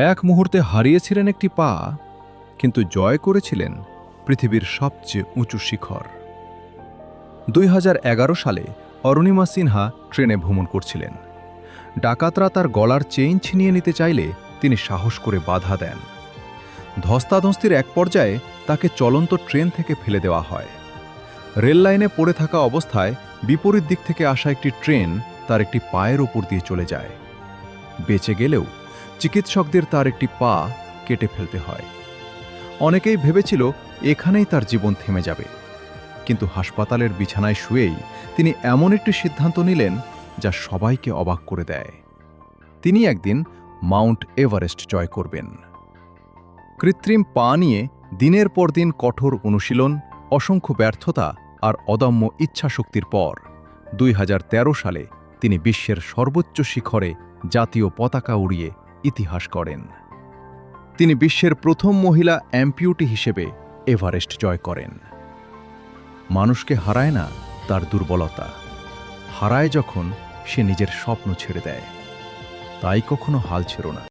এক মুহূর্তে হারিয়েছিলেন একটি পা, কিন্তু জয় করেছিলেন পৃথিবীর সবচেয়ে উঁচু শিখর। 2011 সালে অরুণিমা সিনহা ট্রেনে ভ্রমণ করছিলেন। ডাকাতরা তার গলার চেইন ছিনিয়ে নিতে চাইলে তিনি সাহস করে বাধা দেন। ধস্তাধস্তির এক পর্যায়ে তাকে চলন্ত ট্রেন থেকে ফেলে দেওয়া হয়। রেল লাইনে পড়ে থাকা অবস্থায় বিপরীত দিক থেকে আসা একটি ট্রেন তার একটি পায়ের ওপর দিয়ে চলে যায়। বেঁচে গেলেও চিকিৎসকদের তার একটি পা কেটে ফেলতে হয়। অনেকেই ভেবেছিল এখানেই তার জীবন থেমে যাবে, কিন্তু হাসপাতালের বিছানায় শুয়েই তিনি এমন একটি সিদ্ধান্ত নিলেন যা সবাইকে অবাক করে দেয়। তিনি একদিন মাউন্ট এভারেস্ট জয় করবেন। কৃত্রিম পা নিয়ে দিনের পর দিন কঠোর অনুশীলন, অসংখ্য ব্যর্থতা আর অদম্য ইচ্ছাশক্তির পর 2013 সালে তিনি বিশ্বের সর্বোচ্চ শিখরে জাতীয় পতাকা উড়িয়ে ইতিহাস গড়েন। তিনি বিশ্বের প্রথম মহিলা অ্যাম্পিউটি হিসেবে এভারেস্ট জয় করেন। মানুষকে হারায় না তার দুর্বলতা, হারায় যখন সে নিজের স্বপ্ন ছেড়ে দেয়। তাই কখনো হাল ছেড়ো না।